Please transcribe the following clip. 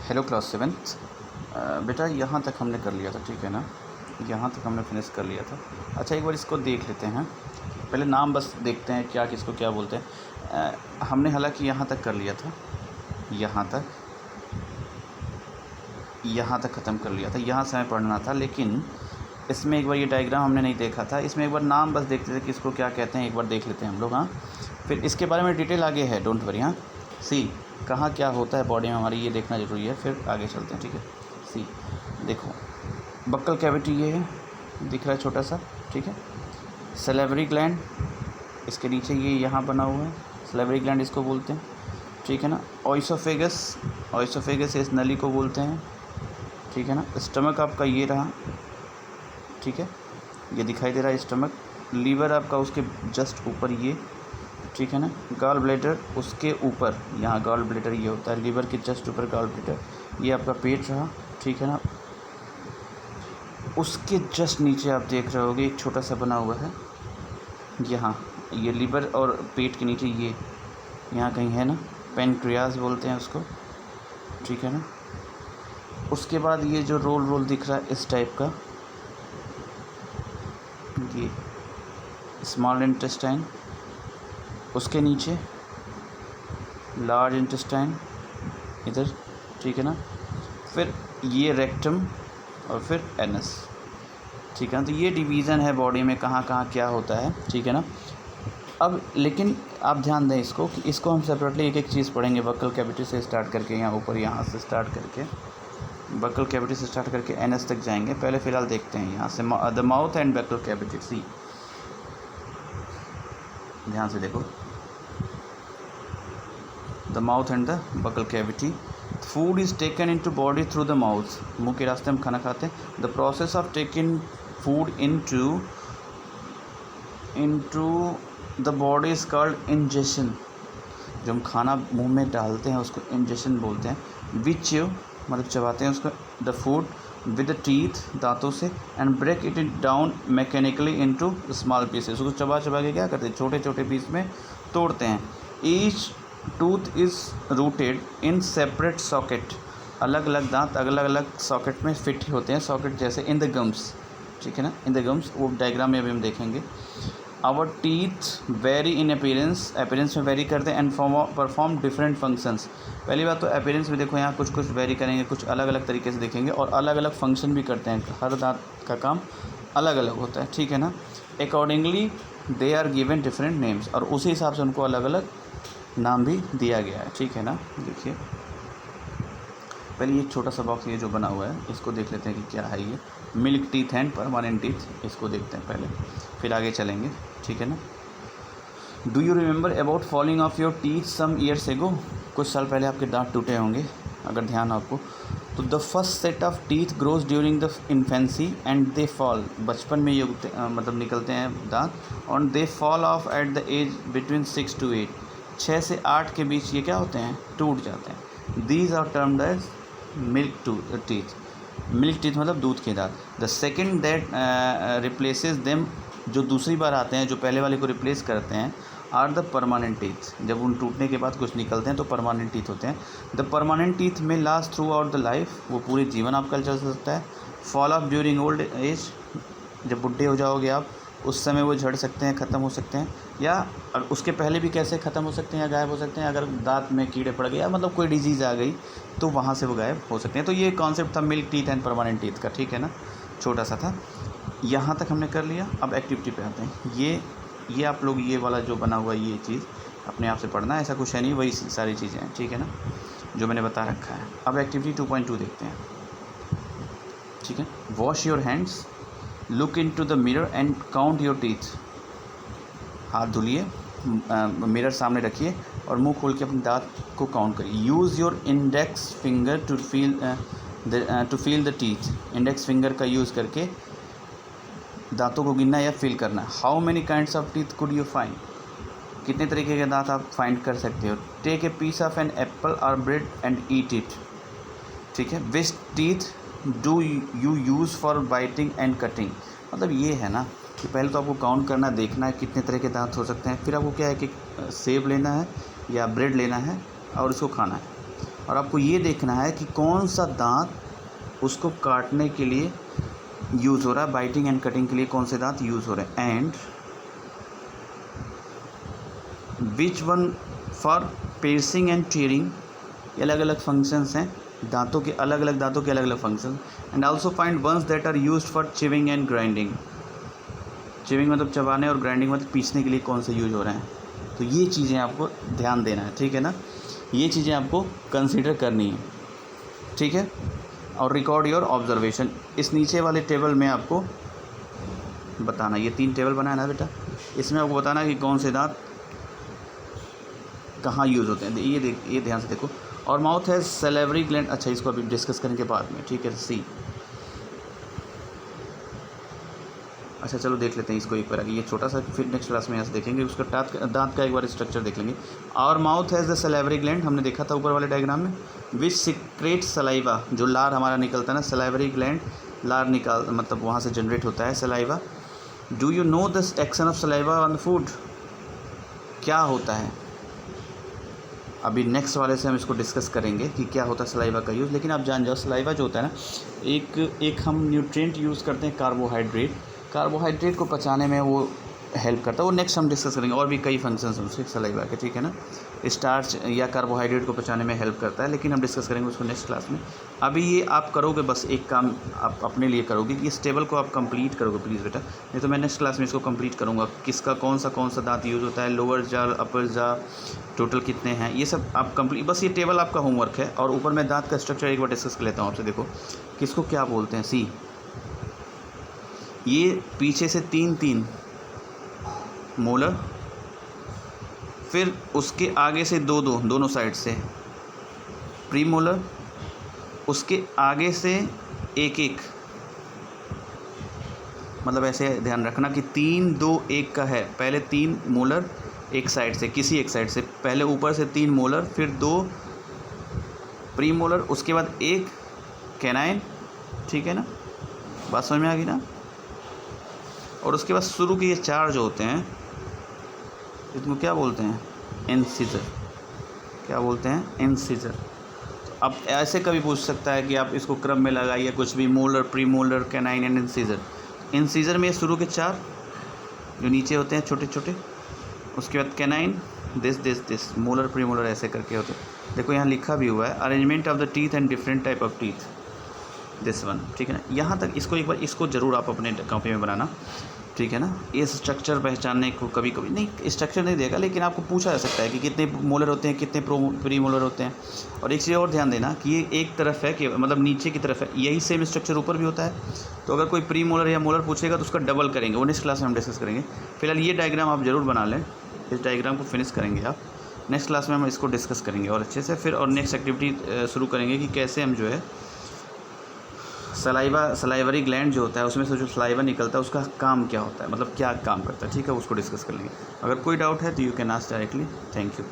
Hello class seventh. बेटा यहाँ तक हमने कर लिया था, ठीक है ना। यहाँ तक हमने फिनिश कर लिया था। अच्छा, एक बार इसको देख लेते हैं। पहले नाम बस देखते हैं क्या किसको क्या बोलते हैं। हमने हालांकि यहाँ तक कर लिया था, यहाँ तक ख़त्म कर लिया था। यहाँ से हमें पढ़ना था, लेकिन इसमें एक बार ये डायग्राम हमने नहीं देखा था। इसमें एक बार नाम बस देखते थे कि इसको क्या कहते हैं, एक बार देख लेते हैं हम लोग। हाँ, फिर इसके बारे में डिटेल आगे है, डोंट वरी। हाँ, सी कहाँ क्या होता है बॉडी में हमारी, ये देखना ज़रूरी है, फिर आगे चलते हैं, ठीक है। सी देखो, बक्कल कैविटी ये है, दिख रहा है छोटा सा, ठीक है। सैलिवरी ग्लैंड इसके नीचे ये यहाँ बना हुआ है, सैलिवरी ग्लैंड इसको बोलते हैं, ठीक है ना। ऑइसोफेगस इस नली को बोलते हैं, ठीक है ना। स्टमक आपका ये रहा, ठीक है, ये दिखाई दे रहा है स्टमक। लीवर आपका उसके जस्ट ऊपर ये, ठीक है ना। गॉल ब्लैडर उसके ऊपर, यहाँ गॉल ब्लैडर ये होता है, लीवर के जस्ट ऊपर गॉल ब्लैडर। ये आपका पेट रहा, ठीक है ना। उसके जस्ट नीचे आप देख रहे होगे एक छोटा सा बना हुआ है, यहाँ ये लीवर और पेट के नीचे ये यहाँ कहीं है ना, पेनक्रियाज बोलते हैं उसको, ठीक है ना। उसके बाद ये जो रोल दिख रहा है इस टाइप का, ये स्मॉल इंटेस्टाइन, उसके नीचे लार्ज इंटेस्टाइन इधर, ठीक है ना। फिर ये रेक्टम और फिर एनस, ठीक है ना। तो ये डिवीज़न है बॉडी में कहाँ कहाँ क्या होता है, ठीक है ना। अब लेकिन आप ध्यान दें इसको कि इसको हम सेपरेटली एक एक चीज़ पढ़ेंगे, बक्कल कैविटी से स्टार्ट करके, यहाँ ऊपर यहाँ से स्टार्ट करके, बक्कल कैविटी से स्टार्ट करके एनस तक जाएंगे। पहले फ़िलहाल देखते हैं यहाँ से the mouth and buccal cavity. See ध्यान से देखो, the mouth and the buccal cavity. Food is taken into body through the mouth, मुंह के रास्ते हम खाना खाते हैं। The process of taking food into the body is called ingestion. जो हम खाना मुंह में डालते हैं उसको इंजेशन बोलते हैं। विच मतलब चबाते हैं उसको, the food with the teeth, दांतों से, and break it down mechanically into small pieces. उसको चबा के क्या करते हैं, छोटे छोटे पीस में तोड़ते हैं। Each tooth is rooted in separate socket, अलग अलग दांत अलग अलग सॉकेट में फिट होते हैं, सॉकेट जैसे इन द गम्स, ठीक है ना, इन द गम्स। वो डायग्राम में अभी हम देखेंगे। Our teeth vary in appearance में वेरी करते हैं, एंड परफॉर्म डिफरेंट फंक्शंस। पहली बात तो अपीयरेंस में देखो, यहाँ कुछ वेरी करेंगे, कुछ अलग अलग तरीके से देखेंगे, और अलग अलग फंक्शन भी करते हैं। हर दांत का काम अलग अलग होता है, ठीक है ना। Accordingly they are given different names, और उसी हिसाब से उनको अलग अलग नाम भी दिया गया है, ठीक है ना। देखिए पहले ये छोटा सा बॉक्स ये जो बना हुआ है इसको देख लेते हैं कि क्या है ये। Milk teeth and permanent teeth, इसको देखते हैं पहले, फिर आगे चलेंगे, ठीक है ना। Do you remember about falling of your teeth some years ago? कुछ साल पहले आपके दांत टूटे होंगे अगर ध्यान हो आपको। तो the first set of teeth grows during the infancy and they fall, बचपन में ये मतलब निकलते हैं दांत, और they fall off at the age between 6 to 8, 6 से 8 के बीच ये क्या होते हैं, टूट जाते हैं। These are termed as milk teeth. Milk teeth मतलब दूध के दांत। The second that replaces them, जो दूसरी बार आते हैं, जो पहले वाले को रिप्लेस करते हैं, आर द परमानेंट टीथ। जब उन टूटने के बाद कुछ निकलते हैं तो परमानेंट टीथ होते हैं। द परमानेंट टीथ में last through out the life, वो पूरे जीवन आपका चल सकता है। Fall of during old age, जब बुढ़े हो जाओगे आप उस समय वो झड़ सकते हैं, ख़त्म हो सकते हैं, या उसके पहले भी कैसे ख़त्म हो सकते हैं या गायब हो सकते हैं। अगर दांत में कीड़े पड़ गए या मतलब कोई डिजीज़ आ गई तो वहाँ से वो गायब हो सकते हैं। तो ये कॉन्सेप्ट था milk teeth and permanent teeth का, ठीक है ना, छोटा सा था। यहाँ तक हमने कर लिया। अब एक्टिविटी पे आते हैं। ये आप लोग ये वाला जो बना हुआ ये चीज़ अपने आप से पढ़ना है, ऐसा कुछ है नहीं, वही सारी चीज़ें हैं, ठीक है ना, जो मैंने बता रखा है। अब एक्टिविटी 2.2 देखते हैं, ठीक है। Wash your hands, look into the mirror and count your teeth. हाथ धुलिए, मिरर सामने रखिए और मुंह खोल के अपने दांत को काउंट करिए। Use your index finger to feel the teeth. Index finger का यूज़ करके दांतों को गिनना या फील करना। How many kinds of teeth could you find? कितने तरीके के दांत आप फाइंड कर सकते हो। Take a piece of an apple और ब्रेड एंड ईट इट, ठीक है। Which teeth do you use for biting and cutting? मतलब ये है ना कि पहले तो आपको काउंट करना, देखना है कितने तरह के दांत हो सकते हैं, फिर आपको क्या है कि सेब लेना है या ब्रेड लेना है और उसको खाना है। और आपको ये देखना है कि कौन सा दांत उसको काटने के लिए यूज़ हो रहा है, बाइटिंग एंड कटिंग के लिए कौन से दांत यूज़ हो रहे हैं, and which one for piercing and tearing, ये अलग अलग फंक्शंस हैं, दांतों के अलग अलग function, and also find ones that are used for chewing and grinding. Chewing मतलब चबाने और ग्राइंडिंग मतलब पीसने के लिए कौन से यूज हो रहे हैं। तो ये चीज़ें आपको ध्यान देना है, ठीक है ना, ये चीज़ें आपको कंसीडर करनी है, ठीक है। और रिकॉर्ड योर ऑब्जर्वेशन, इस नीचे वाले टेबल में आपको बताना, ये 3 टेबल बनाया ना बेटा, इसमें आपको बताना कि कौन से दांत कहाँ यूज़ होते हैं। ये ध्यान से देखो। और माउथ है सैलिवरी ग्लैंड, अच्छा इसको अभी डिस्कस करेंगे बाद में, ठीक है। सी, अच्छा चलो देख लेते हैं इसको एक बार आगे, ये छोटा सा, फिर नेक्स्ट क्लास में यहाँ से देखेंगे उसका दांत का एक बार स्ट्रक्चर देख लेंगे। और mouth has the salivary gland, हमने देखा था ऊपर वाले डायग्राम में, विच सीक्रेट सलाइवा, जो लार हमारा निकलता है ना, सैलिवरी ग्लैंड लार निकाल मतलब वहाँ से जनरेट होता है saliva. Do you know the action of saliva on the food, क्या होता है, अभी नेक्स्ट वाले से हम इसको डिस्कस करेंगे कि क्या होता है सलाइवा का यूज़। लेकिन आप जान जाओ सलाइवा जो होता है ना, एक हम न्यूट्रिएंट यूज़ करते हैं कार्बोहाइड्रेट को पचाने में वो हेल्प करता है, वो नेक्स्ट हम डिस्कस करेंगे। और भी कई फंक्शंस हैं उसके सलाइवा के, ठीक है ना, स्टार्च या कार्बोहाइड्रेट को पचाने में हेल्प करता है, लेकिन हम डिस्कस करेंगे उसको नेक्स्ट क्लास में। अभी ये आप करोगे, बस एक काम आप अपने लिए करोगे कि इस टेबल को आप कंप्लीट करोगे प्लीज़ बेटा, नहीं तो मैं नेक्स्ट क्लास में इसको कंप्लीट करूँगा, किसका कौन सा दांत यूज़ होता है, लोअर जा अपर जा टोटल कितने हैं, ये सब आप कंप्लीट, बस ये टेबल आपका होमवर्क है। और ऊपर मैं दांत का स्ट्रक्चर एक बार डिस्कस कर लेता हूँ आपसे। देखो किसको क्या बोलते हैं, सी, ये पीछे से 3 मोलर, फिर उसके आगे से 2 दोनों साइड से प्री मोलर, उसके आगे से 1 मतलब ऐसे ध्यान रखना कि 3 2 1 का है, पहले 3 मोलर एक साइड से, किसी एक साइड से, पहले ऊपर से 3 मोलर, फिर 2 प्री मोलर, उसके बाद 1 कैनाइन, ठीक है ना, बात समझ में आ गई ना। और उसके बाद शुरू के ये 4 जो होते हैं इसको क्या बोलते हैं, इंसिजर, क्या बोलते हैं, इंसिजर। अब ऐसे कभी पूछ सकता है कि आप इसको क्रम में लगाइए कुछ भी, molar, pre molar, canine and incisor. Incisor में शुरू के 4 जो नीचे होते हैं छोटे छोटे, उसके बाद canine, this molar, pre molar ऐसे करके होते हैं। देखो यहाँ लिखा भी हुआ है, arrangement of the teeth and different type of teeth, this one, ठीक है ना। यहाँ तक इसको एक बार इसको ज़रूर आप अपने कॉपी में बनाना, ठीक है ना। ये स्ट्रक्चर पहचानने को कभी कभी नहीं, स्ट्रक्चर नहीं देगा, लेकिन आपको पूछा जा सकता है कि कितने मोलर होते हैं, कितने प्री मोलर होते हैं। और एक चीज़ और ध्यान देना कि ये एक तरफ है, कि मतलब नीचे की तरफ है, यही सेम स्ट्रक्चर ऊपर भी होता है। तो अगर कोई प्री मोलर या मोलर पूछेगा तो उसका डबल करेंगे, वो नेक्स्ट क्लास में हम डिस्कस करेंगे। फिलहाल ये डायग्राम आप ज़रूर बना लें, इस डायग्राम को फिनिश करेंगे आप, नेक्स्ट क्लास में हम इसको डिस्कस करेंगे और अच्छे से फिर, और नेक्स्ट एक्टिविटी शुरू करेंगे कि कैसे हम जो है सलाइवरी ग्लैंड जो होता है उसमें से जो सलाइवा निकलता है उसका काम क्या होता है, मतलब क्या काम करता है, ठीक है, उसको डिस्कस कर लेंगे। अगर कोई डाउट है तो you can ask directly. Thank you.